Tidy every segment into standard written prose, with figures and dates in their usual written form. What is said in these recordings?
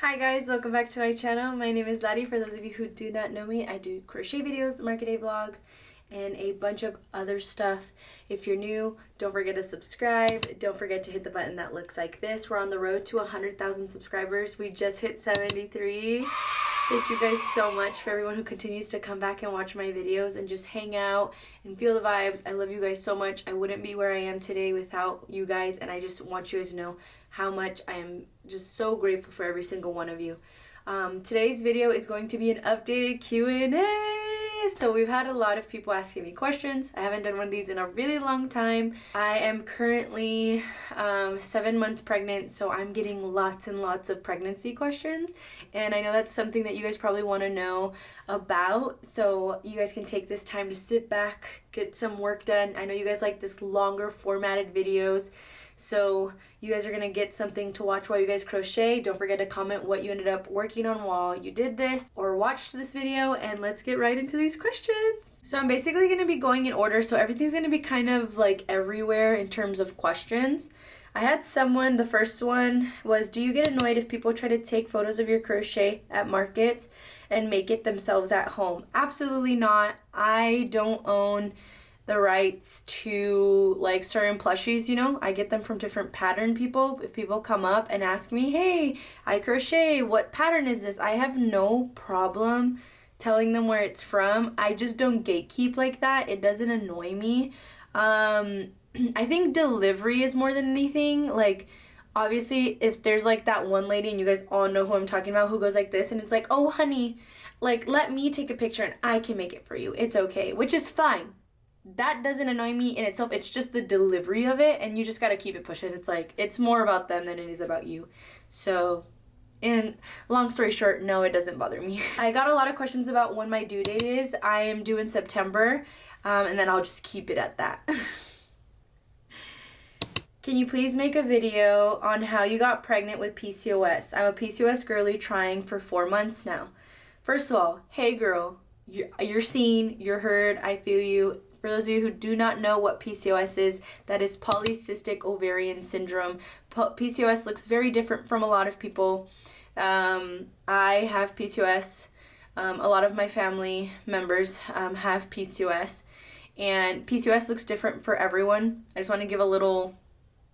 Hi guys, welcome back to my channel. My name is Lari. For those of you who do not know me, I do crochet videos, market day vlogs, and a bunch of other stuff. If you're new, don't forget to subscribe. Don't forget to hit the button that looks like this. We're on the road to 100,000 subscribers. We just hit 73. Thank you guys so much for everyone who continues to come back and watch my videos and just hang out and feel the vibes. I love you guys so much. I wouldn't be where I am today without you guys, and I just want you guys to know how much I am just so grateful for every single one of you. Today's video is going to be an updated Q&A. So we've had a lot of people asking me questions. I haven't done one of these in a really long time. I am currently 7 months pregnant, so I'm getting lots and lots of pregnancy questions, and I know that's something that you guys probably want to know about, so you guys can take this time to sit back, get some work done. I know you guys like this longer formatted videos, so you guys are going to get something to watch while you guys crochet. Don't forget to comment what you ended up working on while you did this or watched this video, and let's get right into these questions. So I'm basically going to be going in order, so everything's going to be kind of like everywhere in terms of questions. I had someone, the first one was, do you get annoyed if people try to take photos of your crochet at markets and make it themselves at home? Absolutely not. I don't own the rights to like certain plushies, you know. I get them from different pattern people. If people come up and ask me, hey, I crochet, what pattern is this? I have no problem telling them where it's from. I just don't gatekeep like that. It doesn't annoy me. I think delivery is more than anything. Like, obviously, if there's like that one lady, and you guys all know who I'm talking about, who goes like this, and it's like, oh honey, like let me take a picture and I can make it for you. It's okay, which is fine. That doesn't annoy me in itself. It's just the delivery of it, and you just gotta keep it pushing. It's like, it's more about them than it is about you. So, and long story short, no, it doesn't bother me. I got a lot of questions about when my due date is. I am due in September, and then I'll just keep it at that. Can you please make a video on how you got pregnant with PCOS? I'm a PCOS girly trying for 4 months now. First of all, hey girl, you're seen, you're heard, I feel you. For those of you who do not know what PCOS is, that is polycystic ovarian syndrome. PCOS looks very different from a lot of people. I have PCOS. A lot of my family members have PCOS. And PCOS looks different for everyone. I just want to give a little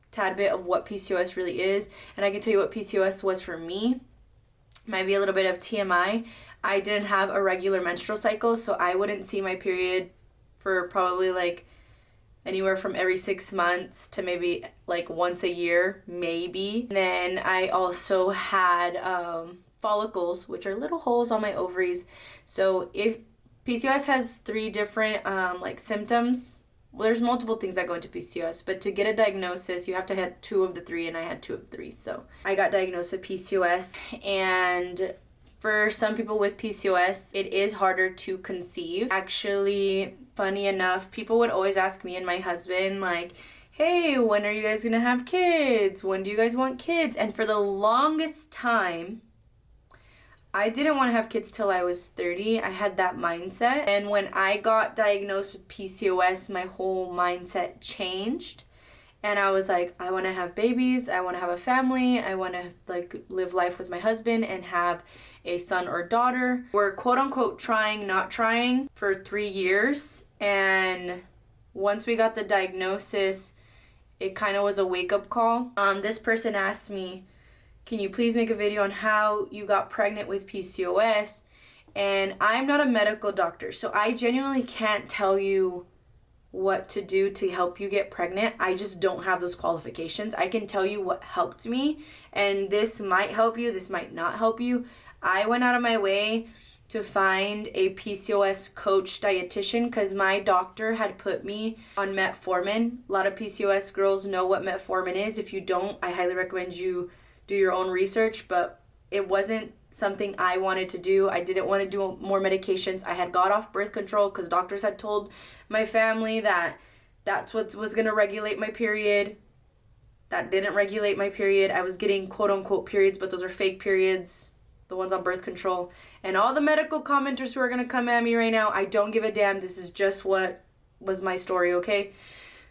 tad bit of what PCOS really is. And I can tell you what PCOS was for me. Might be a little bit of TMI. I didn't have a regular menstrual cycle, so I wouldn't see my period for probably like anywhere from every 6 months to maybe like once a year, maybe. And then I also had follicles, which are little holes on my ovaries. So if PCOS has 3 different like symptoms. Well, there's multiple things that go into PCOS, but to get a diagnosis, you have to have 2 of the 3, and I had 2 of the 3. So I got diagnosed with PCOS, and for some people with PCOS, it is harder to conceive. Actually, funny enough, people would always ask me and my husband, like, hey, when are you guys gonna have kids? When do you guys want kids? And for the longest time, I didn't want to have kids till I was 30. I had that mindset. And when I got diagnosed with PCOS, my whole mindset changed. And I was like, I want to have babies. I want to have a family. I want to like live life with my husband and have a son or daughter. We're quote unquote trying, not trying for 3 years. And once we got the diagnosis, it kind of was a wake up call. This person asked me, can you please make a video on how you got pregnant with PCOS? And I'm not a medical doctor, so I genuinely can't tell you what to do to help you get pregnant. I just don't have those qualifications. I can tell you what helped me, and this might help you, this might not help you. I went out of my way to find a PCOS coach dietitian because my doctor had put me on metformin. A lot of PCOS girls know what metformin is. If you don't, I highly recommend you do your own research, but it wasn't something I wanted to do. I didn't want to do more medications. I had got off birth control because doctors had told my family that that's what was going to regulate my period. That didn't regulate my period. I was getting quote unquote periods, but those are fake periods, the ones on birth control. And all the medical commenters who are going to come at me right now, I don't give a damn. This is just what was my story, okay?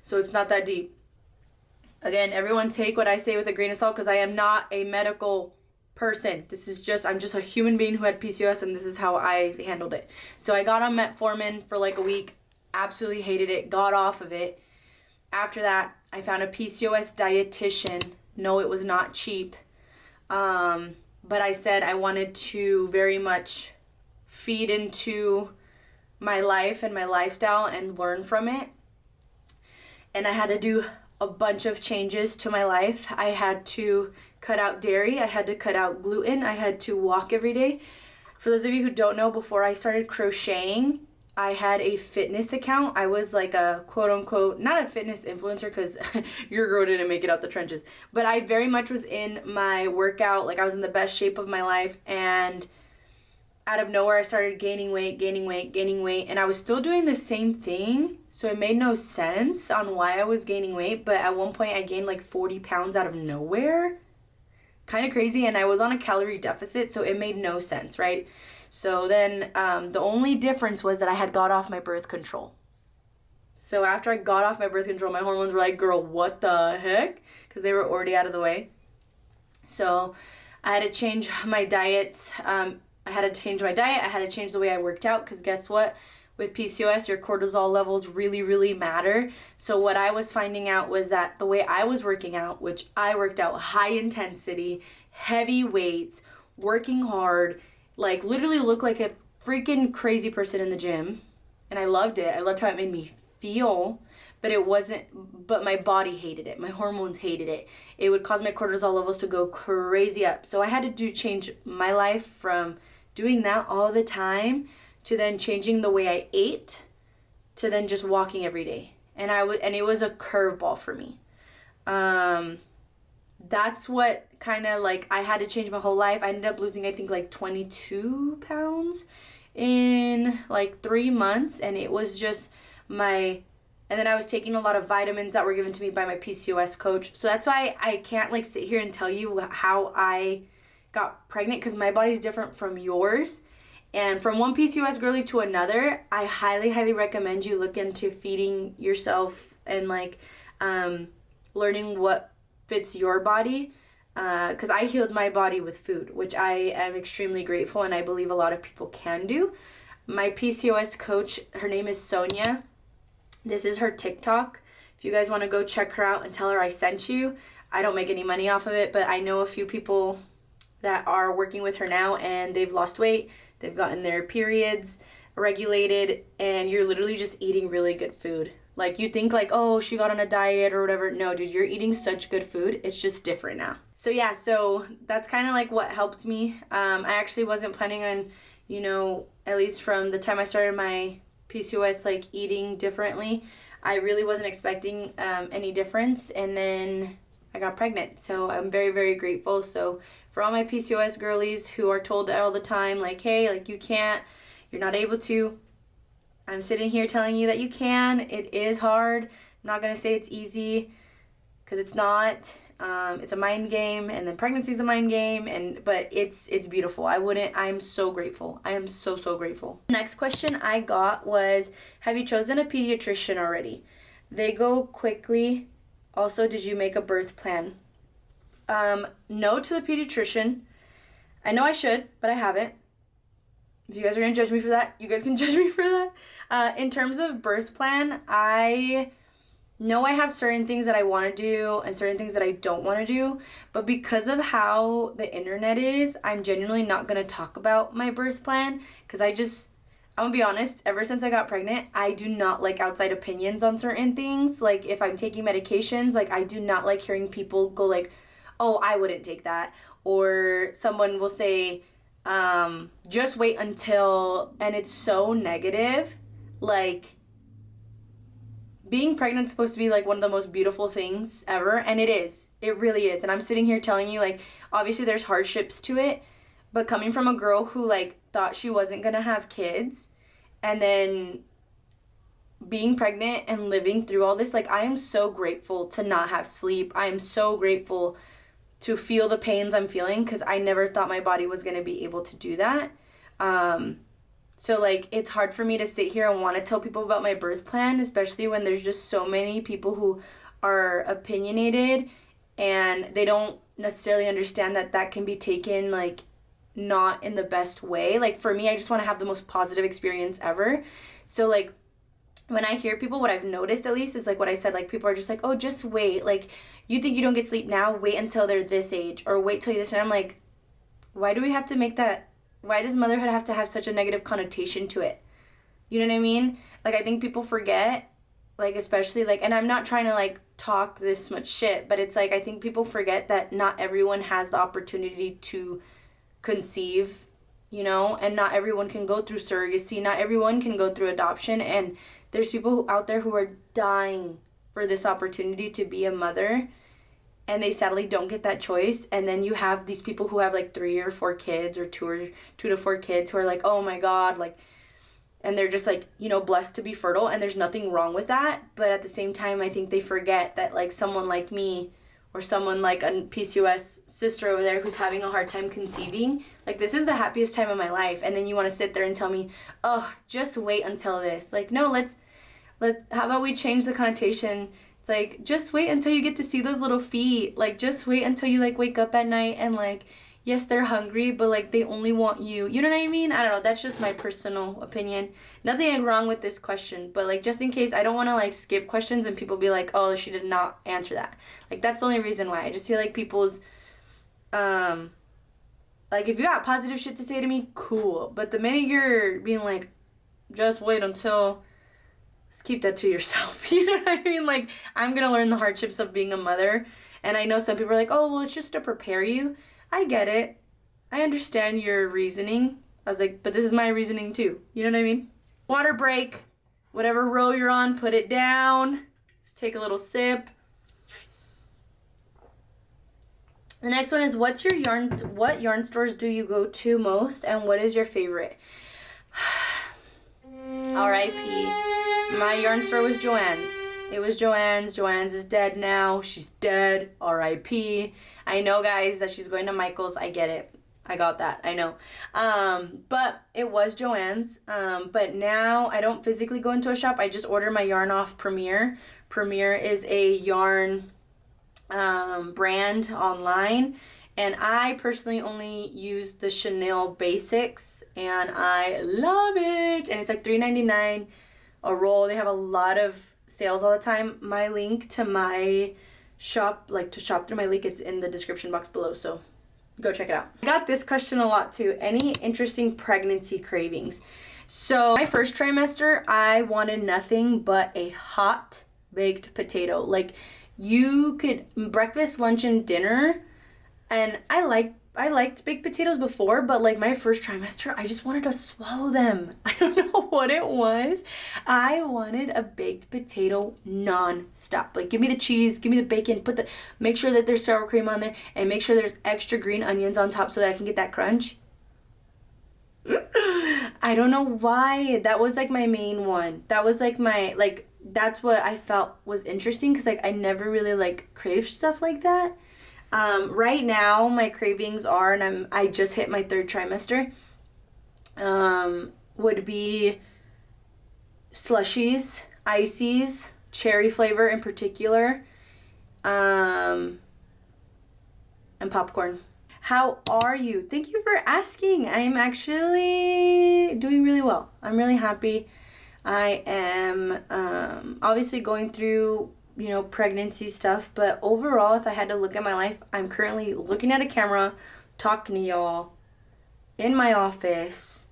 So it's not that deep. Again, everyone take what I say with a grain of salt because I am not a medical person. I'm just a human being who had PCOS, and this is how I handled it. So I got on metformin for like a week, absolutely hated it, got off of it. After that, I found a PCOS dietitian. No, it was not cheap. But I said I wanted to very much feed into my life and my lifestyle and learn from it. And I had to do a bunch of changes to my life. I had to cut out dairy. I had to cut out gluten. I had to walk every day. For those of you who don't know, before I started crocheting, I had a fitness account. I was like a quote unquote, not a fitness influencer because your girl didn't make it out the trenches, but I very much was in my workout. Like I was in the best shape of my life, and out of nowhere I started gaining weight, and I was still doing the same thing. So it made no sense on why I was gaining weight, but at one point I gained like 40 pounds out of nowhere. Kind of crazy, and I was on a calorie deficit, so it made no sense, right? So then the only difference was that I had got off my birth control. So after I got off my birth control, my hormones were like, girl, what the heck? Because they were already out of the way. So I had to change my diet. I had to change the way I worked out, because guess what? With PCOS, your cortisol levels really, really matter. So what I was finding out was that the way I was working out, which I worked out high intensity, heavy weights, working hard, like literally looked like a freaking crazy person in the gym. And I loved it. I loved how it made me feel, but my body hated it. My hormones hated it. It would cause my cortisol levels to go crazy up. So I had to change my life from doing that all the time to then changing the way I ate to then just walking every day. And it was a curveball for me. That's what kind of like, I had to change my whole life. I ended up losing, I think, like 22 pounds in like 3 months. And it was just and then I was taking a lot of vitamins that were given to me by my PCOS coach. So that's why I can't like sit here and tell you how I got pregnant, because my body's different from yours. And from one PCOS girly to another, I highly, highly recommend you look into feeding yourself and like learning what fits your body. Because I healed my body with food, which I am extremely grateful, and I believe a lot of people can do. My PCOS coach, her name is Sonia. This is her TikTok. If you guys want to go check her out and tell her I sent you. I don't make any money off of it, but I know a few people that are working with her now, and they've lost weight. They've gotten their periods regulated, and you're literally just eating really good food. Like, you think like, oh, she got on a diet or whatever. No, dude, you're eating such good food. It's just different now. So yeah, so that's kind of like what helped me. I actually wasn't planning on, at least from the time I started my PCOS, like eating differently. I really wasn't expecting any difference. And then I got pregnant. So I'm very, very grateful. So for all my PCOS girlies who are told all the time, like, hey, like you can't, you're not able to, I'm sitting here telling you that you can. It is hard. I'm not going to say it's easy, because it's not. It's a mind game, and then pregnancy is a mind game, but it's beautiful. I'm so grateful. I am so, so grateful. Next question I got was, have you chosen a pediatrician already? They go quickly. Also, did you make a birth plan? No to the pediatrician. I know I should, but I haven't. If you guys are going to judge me for that, you guys can judge me for that. In terms of birth plan, I know I have certain things that I want to do and certain things that I don't want to do. But because of how the internet is, I'm genuinely not going to talk about my birth plan. Because I'm going to be honest, ever since I got pregnant, I do not like outside opinions on certain things. Like if I'm taking medications, like I do not like hearing people go like, oh, I wouldn't take that. Or someone will say, just wait until, and it's so negative. Like, being pregnant is supposed to be like one of the most beautiful things ever, and it is. It really is. And I'm sitting here telling you, like, obviously there's hardships to it, but coming from a girl who like thought she wasn't gonna have kids, and then being pregnant and living through all this, like, I am so grateful to not have sleep. I am so grateful to feel the pains I'm feeling, because I never thought my body was going to be able to do that. So, like, it's hard for me to sit here and want to tell people about my birth plan, especially when there's just so many people who are opinionated and they don't necessarily understand that that can be taken like not in the best way. Like for me, I just want to have the most positive experience ever. So like when I hear people, what I've noticed at least is like what I said, like people are just like, oh, just wait. Like you think you don't get sleep now, wait until they're this age, or wait till you this. And I'm like, why do we have to make that, why does motherhood have to have such a negative connotation to it? You know what I mean? Like I think people forget, like especially like, and I'm not trying to like talk this much shit, but it's like I think people forget that not everyone has the opportunity to conceive, you know, and not everyone can go through surrogacy, not everyone can go through adoption, and there's people out there who are dying for this opportunity to be a mother, and they sadly don't get that choice. And then you have these people who have like 3 or 4 kids, or 2 to 4 kids, who are like, oh my god, like, and they're just like, you know, blessed to be fertile, and there's nothing wrong with that. But at the same time, I think they forget that like someone like me, or someone like a PCOS sister over there who's having a hard time conceiving, like this is the happiest time of my life. And then you want to sit there and tell me, oh, just wait until this. Like, no, how about we change the connotation? It's like, just wait until you get to see those little feet. Like, just wait until you like wake up at night and like, yes, they're hungry, but like they only want you. You know what I mean? I don't know. That's just my personal opinion. Nothing wrong with this question, but like just in case, I don't want to like skip questions and people be like, oh, she did not answer that. Like that's the only reason why. I just feel like people's, like if you got positive shit to say to me, cool. But the minute you're being like, just wait until, let's keep that to yourself. You know what I mean? Like I'm going to learn the hardships of being a mother. And I know some people are like, oh, well, it's just to prepare you. I get it. I understand your reasoning. I was like, but this is my reasoning too. You know what I mean? Water break. Whatever row you're on, put it down. Let's take a little sip. The next one is, what yarn stores do you go to most, and what is your favorite? R.I.P. My yarn store was Joann's. It was Joann's. Joann's is dead now. She's dead. R.I.P. I know, guys, that she's going to Michael's. I get it. I got that. I know. But it was Joann's. But now I don't physically go into a shop. I just order my yarn off Premier. Premier is a yarn brand online. And I personally only use the Chanel Basics. And I love it. And it's like $3.99 a roll. They have a lot of sales all the time. My link to my shop, like to shop through my link, is in the description box below, so go check it out. I got this question a lot too. Any interesting pregnancy cravings? So my first trimester, I wanted nothing but a hot baked potato. Like you could breakfast, lunch, and dinner, and I liked baked potatoes before, but like my first trimester, I just wanted to swallow them. I don't know what it was. I wanted a baked potato non-stop. Like give me the cheese, give me the bacon, make sure that there's sour cream on there, and make sure there's extra green onions on top so that I can get that crunch. I don't know why. That was like my main one. That was like my, like, that's what I felt was interesting, because like I never really like craved stuff like that. Right now my cravings are, and I just hit my 3rd trimester, would be slushies, ices, cherry flavor in particular, and popcorn. How are you? Thank you for asking. I'm actually doing really well. I'm really happy. I am obviously going through, you know, pregnancy stuff, but overall, if I had to look at my life, I'm currently looking at a camera, talking to y'all in my office.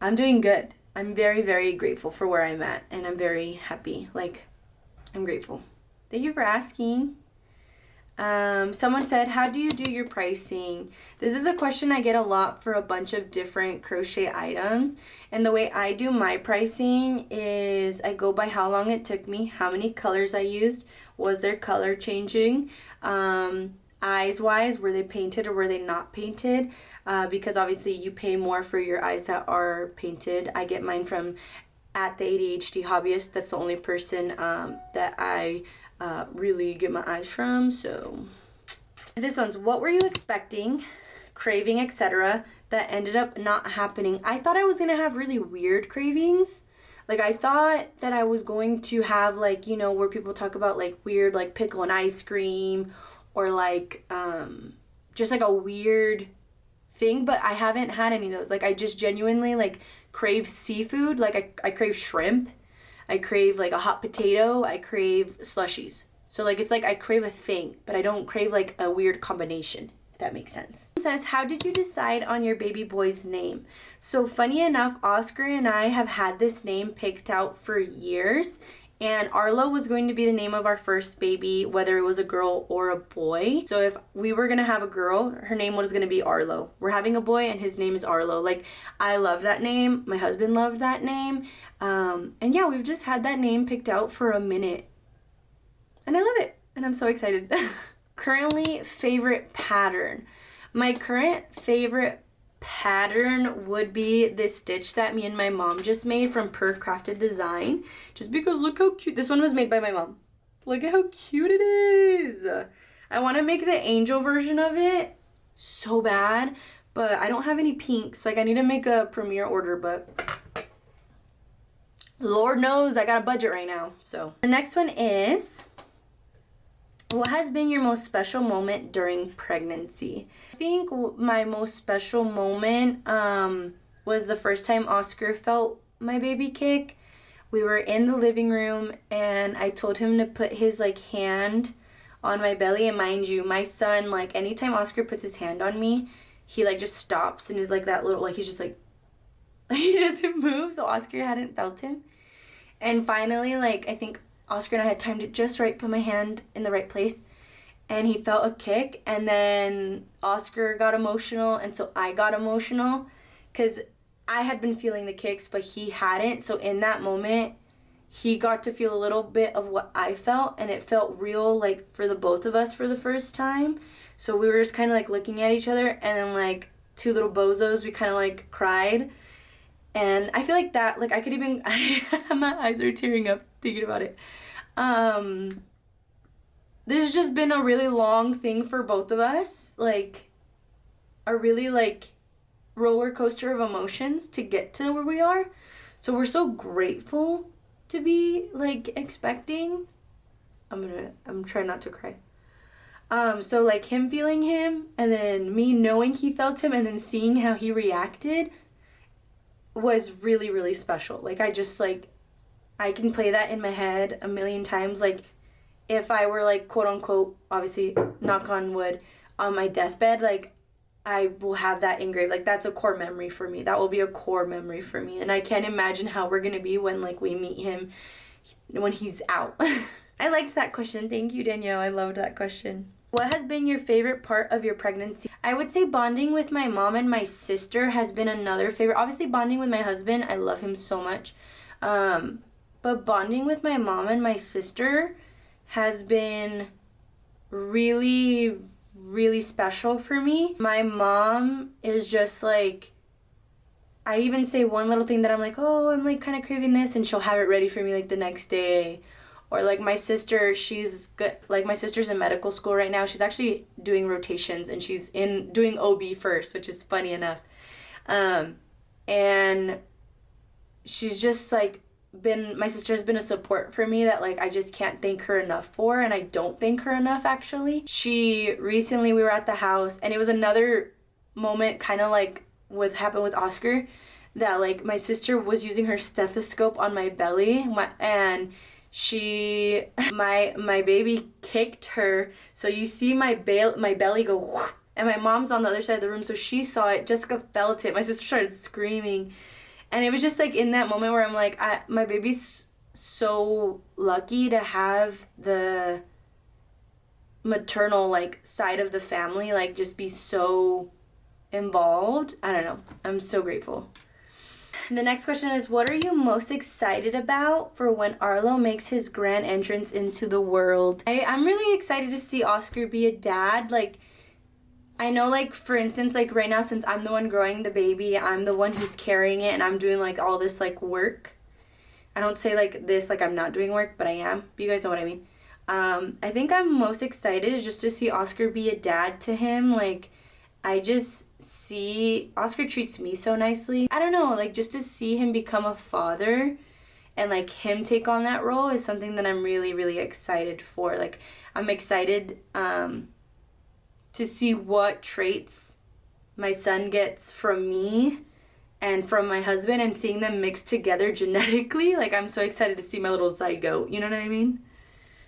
I'm doing good. I'm very, very grateful for where I'm at, and I'm very happy. Like, I'm grateful. Thank you for asking. Someone said, how do you do your pricing? This is a question I get a lot for a bunch of different crochet items. And the way I do my pricing is I go by how long it took me, how many colors I used, was there color changing, eyes wise, were they painted or were they not painted? Because obviously you pay more for your eyes that are painted. I get mine from at the ADHD Hobbyist. That's the only person that I really get my eyes from. So this one's, what were you expecting, craving, etc., that ended up not happening? I thought I was gonna have really weird cravings. Like I thought that I was going to have, like, you know, where people talk about like weird like pickle and ice cream, or like just like a weird thing, but I haven't had any of those. Like I just genuinely like crave seafood. Like I crave shrimp. I crave like a hot potato. I crave slushies. So like it's like I crave a thing, but I don't crave like a weird combination, if that makes sense. It says, how did you decide on your baby boy's name? So funny enough, Oscar and I have had this name picked out for years, and Arlo was going to be the name of our first baby, whether it was a girl or a boy. So if we were gonna have a girl, her name was gonna be Arlo. We're having a boy and his name is Arlo. Like, I love that name. My husband loved that name. And yeah, we've just had that name picked out for a minute. And I love it. And I'm so excited. Currently, favorite pattern. My current favorite pattern would be this stitch that me and my mom just made from Per Crafted Design, just because look how cute this one was made by my mom. Look at how cute it is. I want to make the angel version of it so bad, but I don't have any pinks. Like I need to make a premiere order, but Lord knows I got a budget right now. So the next one is, what has been your most special moment during pregnancy? I think my most special moment was the first time Oscar felt my baby kick. We were in the living room and I told him to put his like hand on my belly, and mind you, my son, like anytime Oscar puts his hand on me, he like just stops and is like that little, like he's just like he doesn't move. So Oscar hadn't felt him, and finally, like I think Oscar and I had timed it just right, put my hand in the right place, and he felt a kick, and then Oscar got emotional, and so I got emotional, because I had been feeling the kicks, but he hadn't, so in that moment, he got to feel a little bit of what I felt, and it felt real, like, for the both of us for the first time, so we were just kind of, like, looking at each other, and then, like, two little bozos, we kind of, like, cried, and I feel like that, like, I could even, my eyes are tearing up thinking about it. This has just been a really long thing for both of us, like, a really, like, roller coaster of emotions to get to where we are, so we're so grateful to be, like, expecting. I'm trying not to cry. So, like, him feeling him, and then me knowing he felt him, and then seeing how he reacted was really, really special. Like, I just, like, I can play that in my head a million times. Like, if I were, like, quote unquote, obviously, knock on wood, on my deathbed, like, I will have that engraved. Like, that's a core memory for me. That will be a core memory for me. And I can't imagine how we're gonna be when, like, we meet him when he's out. I liked that question. Thank you, Danielle. I loved that question. What has been your favorite part of your pregnancy? I would say bonding with my mom and my sister has been another favorite. Obviously, bonding with my husband. I love him so much. But bonding with my mom and my sister has been really, really special for me. My mom is just like, I even say one little thing that I'm like, oh, I'm like kind of craving this, and she'll have it ready for me like the next day. Or like my sister, she's good. Like my sister's in medical school right now. She's actually doing rotations, and she's doing OB first, which is funny enough. And she's just like my sister's been a support for me that like I just can't thank her enough for, and I don't thank her enough actually. We were at the house, and it was another moment kind of like what happened with Oscar, that like my sister was using her stethoscope on my belly, and my baby kicked her, so you see my belly go whoop, and my mom's on the other side of the room, so she saw it. Jessica felt it. My sister started screaming, and it was just like in that moment where I'm like, my baby's so lucky to have the maternal like side of the family like just be so involved. I don't know, I'm so grateful. The next question is, what are you most excited about for when Arlo makes his grand entrance into the world? I'm really excited to see Oscar be a dad. Like, I know, like, for instance, like, right now, since I'm the one growing the baby, I'm the one who's carrying it, and I'm doing, like, all this, like, work. I don't say, like, this, like, I'm not doing work, but I am. But you guys know what I mean. I think I'm most excited just to see Oscar be a dad to him. Like, I just see Oscar treats me so nicely. I don't know, like, just to see him become a father and, like, him take on that role is something that I'm really, really excited for. Like, I'm excited to see what traits my son gets from me and from my husband, and seeing them mixed together genetically. Like, I'm so excited to see my little zygote, you know what I mean?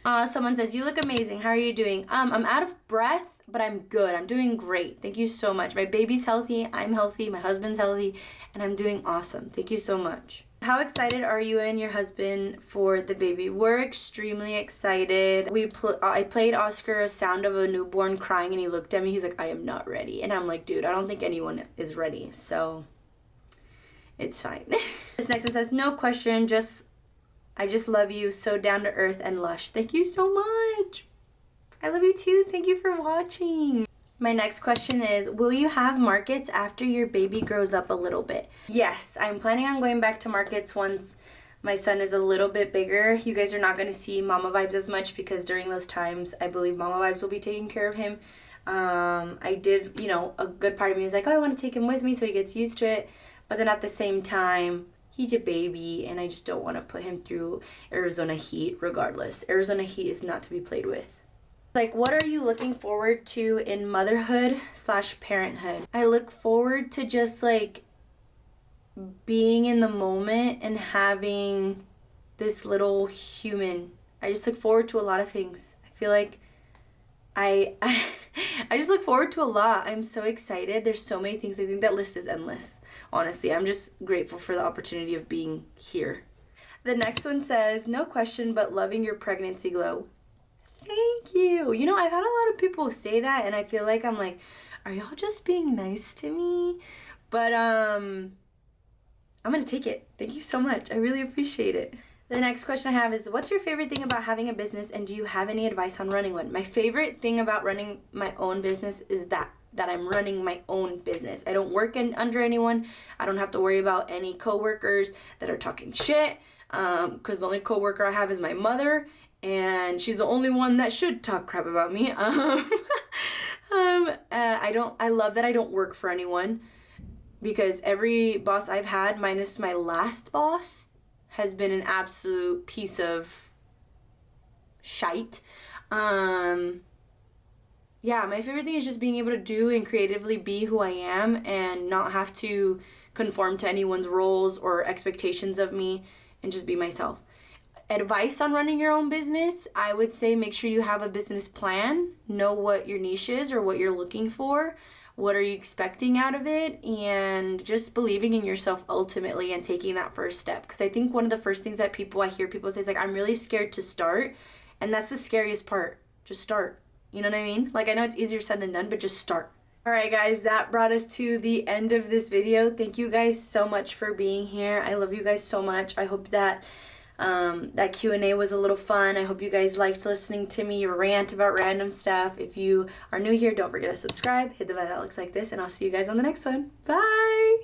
Someone says, you look amazing. How are you doing? I'm out of breath, but I'm good. I'm doing great. Thank you so much. My baby's healthy, I'm healthy, my husband's healthy, and I'm doing awesome. Thank you so much. How excited are you and your husband for the baby? We're extremely excited. I played Oscar a sound of a newborn crying, and he looked at me. He's like, I am not ready. And I'm like, dude, I don't think anyone is ready. So it's fine. This next one says, no question, I just love you, so down to earth and lush. Thank you so much. I love you too. Thank you for watching. My next question is, will you have markets after your baby grows up a little bit? Yes, I'm planning on going back to markets once my son is a little bit bigger. You guys are not going to see Mama Vibes as much because during those times, I believe Mama Vibes will be taking care of him. I did, a good part of me was like, oh, I want to take him with me so he gets used to it. But then at the same time, he's a baby, and I just don't want to put him through Arizona heat regardless. Arizona heat is not to be played with. Like, what are you looking forward to in motherhood/parenthood? I look forward to just, like, being in the moment and having this little human. I just look forward to a lot of things. I feel like I just look forward to a lot. I'm so excited. There's so many things. I think that list is endless. Honestly, I'm just grateful for the opportunity of being here. The next one says, no question, but loving your pregnancy glow. Thank you. I've had a lot of people say that, and I feel like I'm like, are y'all just being nice to me? But I'm gonna take it. Thank you so much. I really appreciate it. The next question I have is, what's your favorite thing about having a business, and do you have any advice on running one? My favorite thing about running my own business is that I'm running my own business. I don't work under anyone. I don't have to worry about any coworkers that are talking shit, because the only coworker I have is my mother, and she's the only one that should talk crap about me. I love that I don't work for anyone, because every boss I've had, minus my last boss, has been an absolute piece of shite. Yeah, my favorite thing is just being able to do and creatively be who I am and not have to conform to anyone's roles or expectations of me, and just be myself. Advice on running your own business, I would say make sure you have a business plan, know what your niche is or what you're looking for, what are you expecting out of it, and just believing in yourself ultimately and taking that first step. Because I think one of the first things that I hear people say is like, I'm really scared to start, and that's the scariest part. Just start. You know what I mean? Like, I know it's easier said than done, but just start. Alright guys, that brought us to the end of this video. Thank you guys so much for being here. I love you guys so much. I hope that that Q&A was a little fun. I hope you guys liked listening to me rant about random stuff. If you are new here, don't forget to subscribe, hit the bell that looks like this, and I'll see you guys on the next one. Bye!